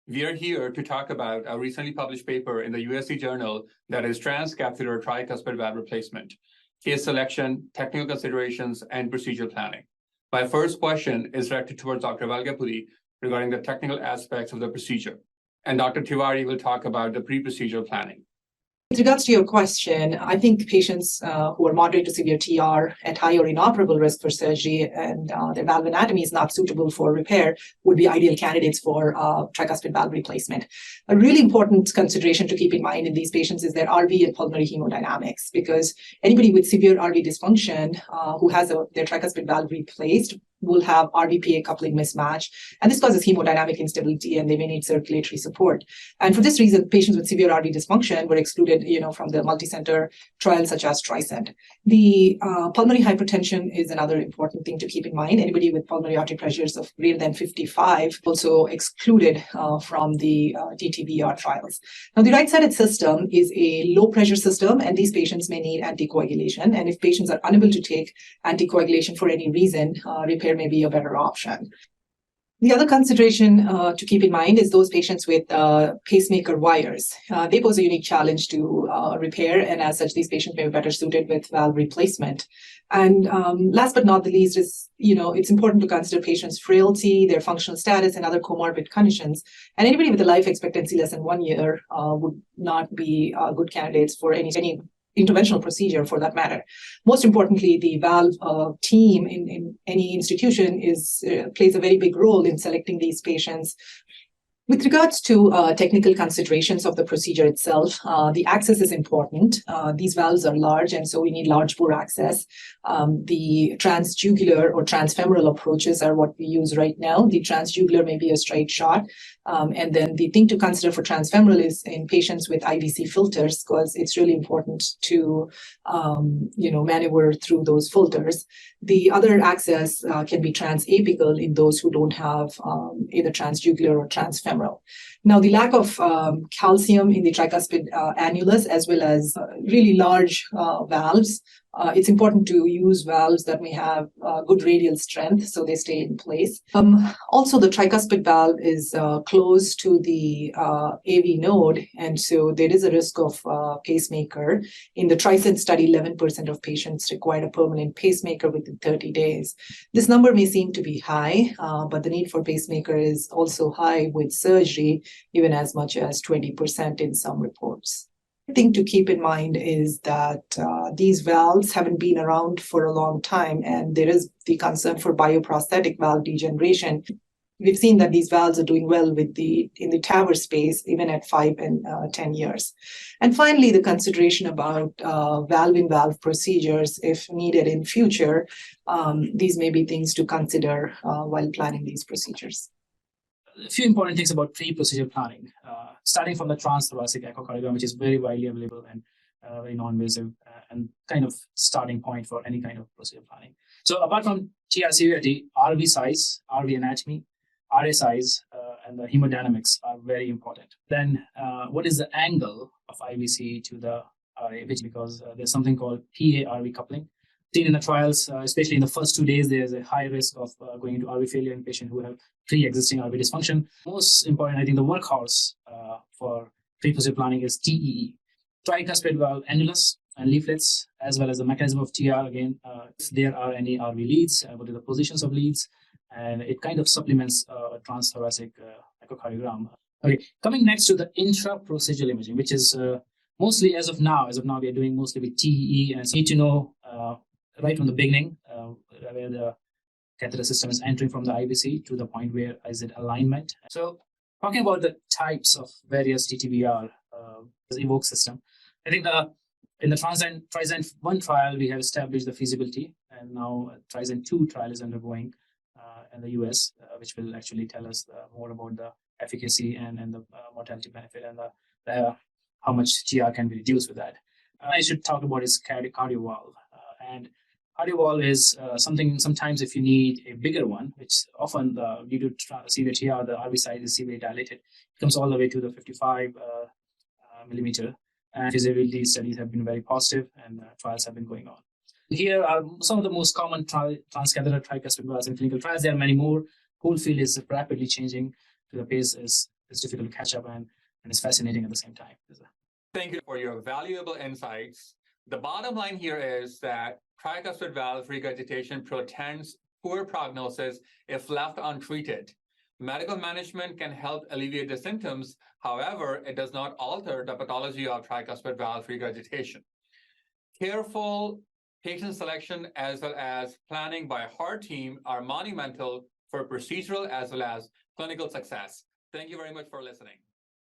We are here to talk about a recently published paper in the USC Journal that is transcatheter tricuspid valve replacement, case selection, technical considerations, and procedure planning. My first question is directed towards Dr. Valgapudi regarding the technical aspects of the procedure, and Dr. Tiwari will talk about the pre-procedure planning. With regards to your question, I think patients who are moderate to severe TR at high or inoperable risk for surgery and their valve anatomy is not suitable for repair would be ideal candidates for tricuspid valve replacement. A really important consideration to keep in mind in these patients is their RV and pulmonary hemodynamics, because anybody with severe RV dysfunction who has their tricuspid valve replaced will have RVPA coupling mismatch, and this causes hemodynamic instability, and they may need circulatory support. And for this reason, patients with severe RV dysfunction were excluded, from the multicenter trials such as TRISCEND. The pulmonary hypertension is another important thing to keep in mind. Anybody with pulmonary artery pressures of greater than 55 also excluded from the TTVR trials. Now, the right-sided system is a low-pressure system, and these patients may need anticoagulation. And if patients are unable to take anticoagulation for any reason, repair may be a better option. The other consideration to keep in mind is those patients with pacemaker wires. They pose a unique challenge to repair, and as such, these patients may be better suited with valve replacement. And last but not the least is, it's important to consider patients' frailty, their functional status, and other comorbid conditions. And anybody with a life expectancy less than 1 year would not be good candidates for any interventional procedure for that matter. Most importantly, the valve team in any institution plays a very big role in selecting these patients. With regards to technical considerations of the procedure itself, the access is important. These valves are large, and so we need large bore access. The transjugular or transfemoral approaches are what we use right now. The transjugular may be a straight shot. And then the thing to consider for transfemoral is in patients with IVC filters, because it's really important to, maneuver through those filters. The other access can be transapical in those who don't have either transjugular or transfemoral. Now, the lack of calcium in the tricuspid annulus, as well as really large valves, it's important to use valves that may have good radial strength so they stay in place. Also, the tricuspid valve is close to the AV node, and so there is a risk of pacemaker. In the TRISCEND study, 11% of patients required a permanent pacemaker within 30 days. This number may seem to be high, but the need for pacemaker is also high with surgery, even as much as 20% in some reports. The thing to keep in mind is that these valves haven't been around for a long time, and there is the concern for bioprosthetic valve degeneration. We've seen that these valves are doing well in the TAVR space, even at 5 and 10 years. And finally, the consideration about valve-in-valve procedures, if needed in future, these may be things to consider while planning these procedures. A few important things about pre-procedure planning, starting from the transthoracic echocardiogram, which is very widely available and very non-invasive and kind of starting point for any kind of procedure planning. So apart from TR severity, RV size, RV anatomy, RA size, and the hemodynamics are very important. Then what is the angle of IVC to the RA, because there's something called PA-RV coupling. Seen in the trials, especially in the first 2 days, there's a high risk of going into RV failure in patients who have pre-existing RV dysfunction. Most important, I think the workhorse for pre-procedure planning is TEE, tricuspid valve annulus and leaflets, as well as the mechanism of TR. Again, if there are any RV leads, what are the positions of leads, and it kind of supplements a transthoracic echocardiogram. Okay, coming next to the intra-procedural imaging, which is mostly as of now we are doing mostly with TEE, and so you need to know right from the beginning where the catheter system is entering from the IVC to the point where is it alignment. So talking about the types of various TTVR evoke system, I think in the TRISCEND 1 trial, we have established the feasibility, and now TRISCEND 2 trial is undergoing in the US, which will actually tell us more about the efficacy and the mortality benefit and how much TR can be reduced with that. I should talk about is cardio valve. And cardio valve is something, sometimes if you need a bigger one, which often due to severe TR, the RV size is severely dilated, it comes all the way to the 55 millimeter. And feasibility studies have been very positive, and trials have been going on. Here are some of the most common transcatheter tricuspid valves in clinical trials. There are many more. Whole field is rapidly changing to the pace as it's difficult to catch up and it's fascinating at the same time. Thank you for your valuable insights. The bottom line here is that tricuspid valve regurgitation portends poor prognosis if left untreated. Medical management can help alleviate the symptoms. However, it does not alter the pathology of tricuspid valve regurgitation. Careful patient selection as well as planning by our team are monumental for procedural as well as clinical success. Thank you very much for listening.